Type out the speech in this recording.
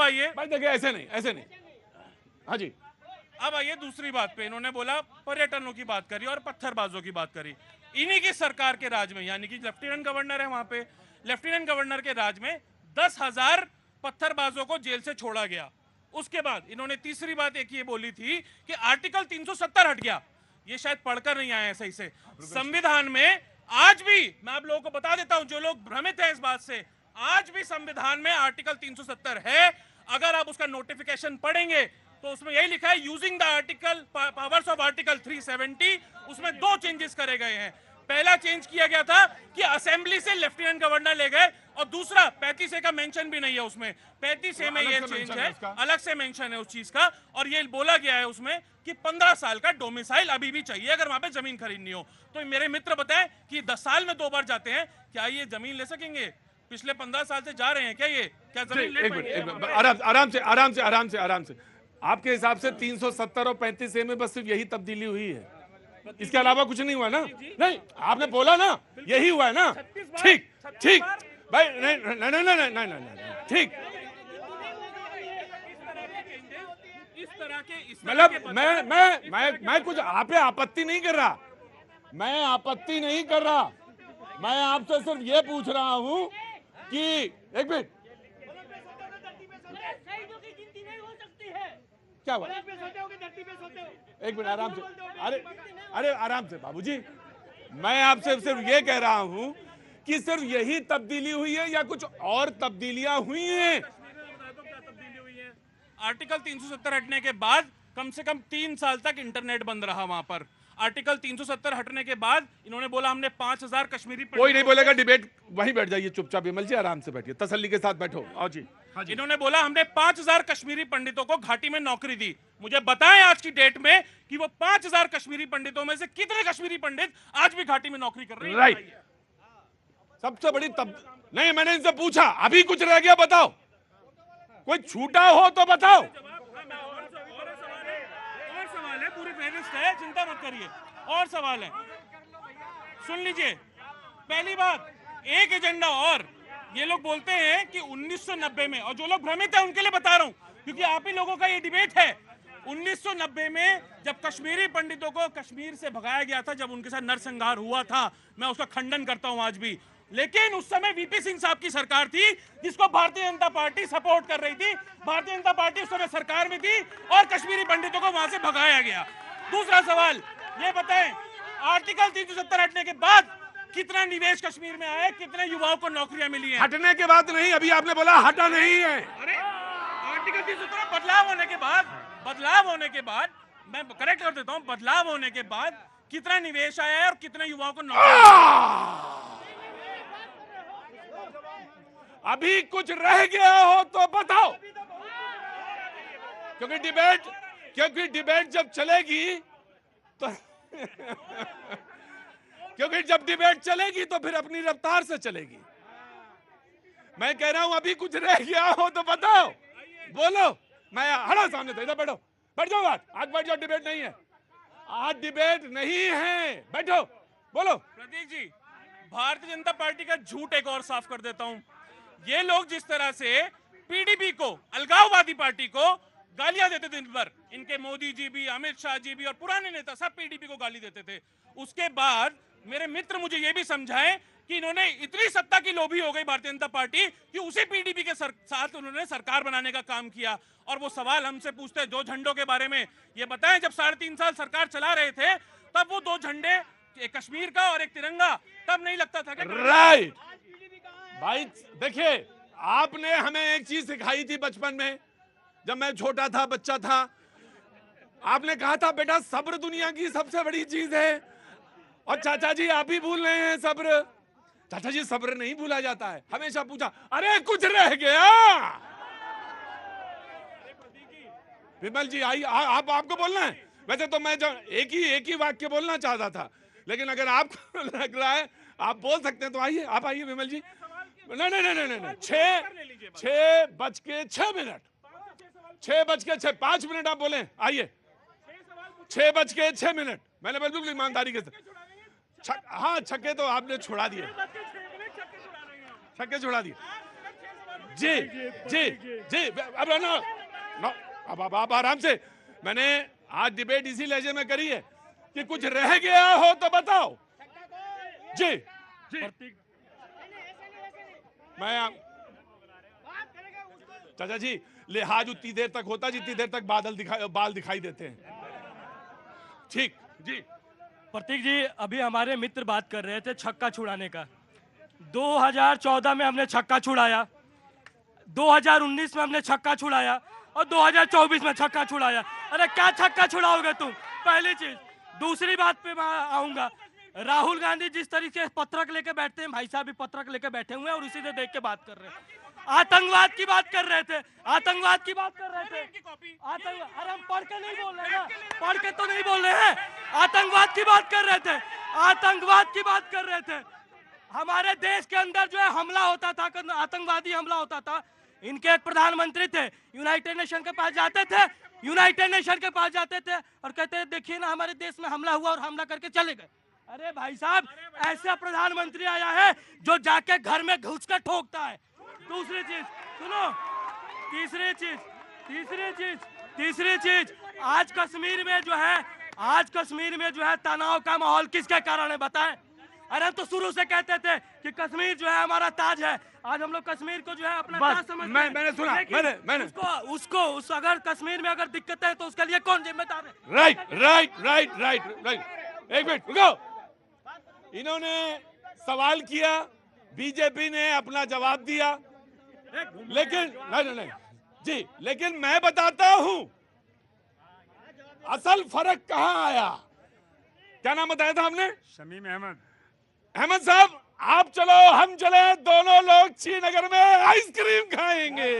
आइए भाई देखिए, ऐसे नहीं। हाँ जी, अब आइए दूसरी बात पे। इन्होंने बोला पर्यटनों की बात करी और पत्थरबाजों की बात करी। इन्हीं की सरकार के राज में, यानी कि लेफ्टिनेंट गवर्नर है वहां पे, लेफ्टिनेंट गवर्नर के राज में 10,000 पत्थरबाजों को जेल से छोड़ा गया। उसके बाद इन्होंने तीसरी बात एक ये बोली थी कि आर्टिकल 370 हट गया। ये शायद पढ़कर नहीं आए सही से। संविधान में आज भी, मैं आप लोगों को बता देता हूं जो लोग भ्रमित हैं इस बात से, आज भी संविधान में आर्टिकल 370 है। अगर आप उसका नोटिफिकेशन पढ़ेंगे तो उसमें यही लिखा है, using the article powers of article 370। उसमें 2 चेंजेस करे गए हैं। पहला चेंज किया गया था कि असेंबली से लेफ्टिनेंट गवर्नर ले गए, और दूसरा 35A का मेंशन भी नहीं है उसमें। 35A में ये चेंज है, अलग से मेंशन है उस चीज का। और ये बोला गया है उसमें कि 15 साल का डोमिसाइल अभी भी चाहिए अगर वहां पे जमीन खरीदनी हो। तो मेरे मित्र बताएं कि 10 साल में 2 बार जाते हैं, क्या ये जमीन ले सकेंगे? पिछले 15 साल से जा रहे हैं क्या? ये क्या जमीन ले पाएंगे? आराम से। आपके हिसाब से 370 और 35A में बस सिर्फ यही तब्दीली हुई है, इसके अलावा कुछ नहीं हुआ ना? नहीं, आपने बोला ना यही हुआ है ना? ठीक भाई, नहीं, ठीक। मतलब मैं कुछ आप पे आपत्ति नहीं कर रहा, मैं आपत्ति नहीं कर रहा। मैं आपसे सिर्फ ये पूछ रहा हूं कि एक मिनट, क्या हुआ? एक मिनट, आराम से। अरे आराम से बाबूजी, मैं आपसे सिर्फ ये कह रहा हूं कि सिर्फ यही तब्दीली हुई है या कुछ और तब्दीलियां हुई हैं? आर्टिकल 370 हटने के बाद कम से कम 3 साल तक इंटरनेट बंद रहा वहां पर। आर्टिकल 370 हटने के बाद इन्होंने बोला हमने 5,000 कश्मीरी, कोई नहीं बोलेगा, डिबेट वहीं बैठ जाइए चुपचाप। विमल जी आराम से बैठिए, तसल्ली के साथ बैठो। आओ जी। हाँ जी। इन्होंने बोला हमने 5,000 कश्मीरी पंडितों को घाटी में नौकरी दी। मुझे बताएं आज की डेट में कि वो 5,000 कश्मीरी पंडितों में से कितने कश्मीरी पंडित आज भी घाटी में नौकरी कर रहे हैं? राइट। सबसे बड़ी नहीं, मैंने इनसे पूछा अभी कुछ रह गया बताओ, कोई छूटा हो तो बताओ। और सवाल है, पूरी फहरिस्त है, चिंता मत करिए। और सवाल है, सुन लीजिए। पहली बात, एक एजेंडा और। ये लोग बोलते हैं कि 1990 में, और जो लोग भ्रमित है उनके लिए बता रहा हूं क्योंकि आप ही लोगों का ये डिबेट है। 1990 में जब कश्मीरी पंडितों को कश्मीर से भगाया गया था, जब उनके साथ नरसंहार हुआ था, मैं उसका खंडन करता हूं आज भी। लेकिन उस समय वीपी सिंह साहब की सरकार थी जिसको भारतीय जनता पार्टी सपोर्ट कर रही थी। भारतीय जनता पार्टी उस समय सरकार में थी और कश्मीरी पंडितों को वहां से भगाया गया। दूसरा सवाल ये बताएं, आर्टिकल 370 हटने के बाद कितना निवेश कश्मीर में आया, कितने युवाओं को नौकरियां मिली हैं? हटने के बाद नहीं, अभी आपने बोला हटा नहीं है। अरे आर्टिकल 370 बदलाव होने के बाद मैं करेक्ट कर देता हूं, बदलाव होने के बाद कितना निवेश आया है और कितने युवाओं को नौकरी? अभी कुछ रह गया हो तो बताओ, क्योंकि डिबेट जब चलेगी तो क्योंकि जब डिबेट चलेगी तो फिर अपनी रफ्तार से चलेगी। मैं कह रहा हूं अभी कुछ रह गया हो तो बताओ, बोलो। मैं हटा सामने से, इधर बैठो, बैठ जाओ। आज बैठ जाओ, डिबेट नहीं है आज, डिबेट नहीं है, बैठो, बोलो। प्रतीक जी, भारतीय जनता पार्टी का झूठ एक और साफ कर देता हूं। ये लोग जिस तरह से पीडीपी को, अलगाववादी पार्टी को गालियां देते थे दिन भर, इनके मोदी जी भी, अमित शाह जी भी और पुराने नेता सब पीडीपी को गाली देते थे। उसके बाद मेरे मित्र मुझे ये भी समझाएं कि इन्होंने इतनी सत्ता की लोभी हो गई भारतीय जनता पार्टी कि उसी पीडीपी के साथ उन्होंने सरकार बनाने का काम किया। और वो सवाल हमसे पूछते हैं 2 झंडों के बारे में, ये बताएं जब 3.5 साल सरकार चला रहे थे तब वो 2 झंडे, एक कश्मीर का और एक तिरंगा, तब नहीं लगता था क्या? राइट भाई, देखिए आपने हमें एक चीज सिखाई थी बचपन में, जब मैं छोटा था, बच्चा था। आपने कहा था बेटा सब्र दुनिया की सबसे बड़ी चीज है। और चाचा जी आप भी भूल रहे हैं सब्र। चाचा जी सब्र नहीं भूला जाता है। हमेशा पूछा अरे कुछ रह गया। विमल जी आई, आपको बोलना है? वैसे तो मैं एक ही वाक्य बोलना चाहता था, लेकिन अगर आपको लग रहा है आप बोल सकते हैं तो आइए, आप आइए विमल जी। नहीं, 6:06 5 मिनट आप बोले, आइए। 6:06 मैंने बिल्कुल ईमानदारी के साथ, हाँ छक्के तो आपने छोड़ा दिए, छक्के छोड़ा दिए। जी जी जी अब ना ना अब आप आराम से। मैंने आज डिबेट इसी लहजे में करी है कि कुछ रह गया हो तो बताओ। जी जी मैं चाचा जी लिहाज उतनी देर तक होता जितनी देर तक बाल दिखाई देते हैं। ठीक जी प्रतीक जी, अभी हमारे मित्र बात कर रहे थे छक्का छुड़ाने का। 2014 में हमने छक्का छुड़ाया, 2019 में हमने छक्का छुड़ाया और 2024 में छक्का छुड़ाया। अरे क्या छक्का छुड़ाओगे तुम? पहली चीज। दूसरी बात पे मैं आऊंगा, राहुल गांधी जिस तरीके से पत्रक लेके बैठते हैं, भाई साहब भी पत्रक लेके बैठे हुए हैं और उसी से देख के बात कर रहे हैं। आतंकवाद की बात कर रहे थे, आतंकवाद की बात कर रहे थे। आतंकवाद, अरे हम पढ़ के नहीं बोल रहे हैं, पढ़ के तो नहीं बोल रहे हैं। आतंकवाद की बात कर रहे थे, आतंकवाद की बात कर रहे थे। हमारे देश के अंदर जो है हमला होता था, आतंकवादी हमला होता था। इनके एक प्रधानमंत्री थे, यूनाइटेड नेशन के पास जाते थे, यूनाइटेड नेशन के पास जाते थे और कहते थे देखिए ना हमारे देश में हमला हुआ और हमला करके चले गए। अरे भाई साहब, ऐसा प्रधानमंत्री आया है जो जाके घर में घुस कर ठोकता है। दूसरी चीज सुनो, तीसरी चीज आज कश्मीर में जो है तनाव का माहौल किसके कारण है बताएं? अरे हम तो शुरू से कहते थे कि कश्मीर जो है हमारा ताज है। आज हम लोग कश्मीर को जो है अपना ताज समझते हैं। मैंने सुना, मैंने उसको अगर कश्मीर में अगर दिक्कत है तो उसके लिए कौन जिम्मेदार है? राइट। एक मिनट रुको। इन्होंने सवाल किया, बीजेपी ने अपना जवाब दिया, लेकिन नहीं जी, लेकिन मैं बताता हूं असल फर्क कहां आया। क्या नाम बताया था हमने? शमीम अहमद साहब, आप चलो हम चले, दोनों लोग श्रीनगर में आइसक्रीम खाएंगे।